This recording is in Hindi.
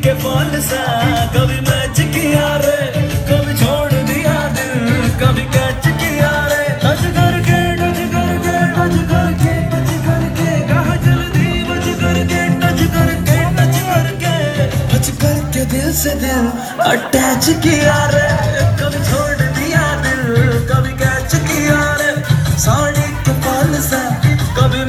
के फॉल सा कभी मैच किया रे, कभी छोड़ दिया दिल, कभी कैच किया रे। टच करके टच करके टच करके टच करके कहा जल्दी बच करके टच करके टच करके टच करके दिल से दिल अटैच किया रे, कभी छोड़ दिया दिल, कभी कैच किया रे। साड़ी के फॉल सा कभी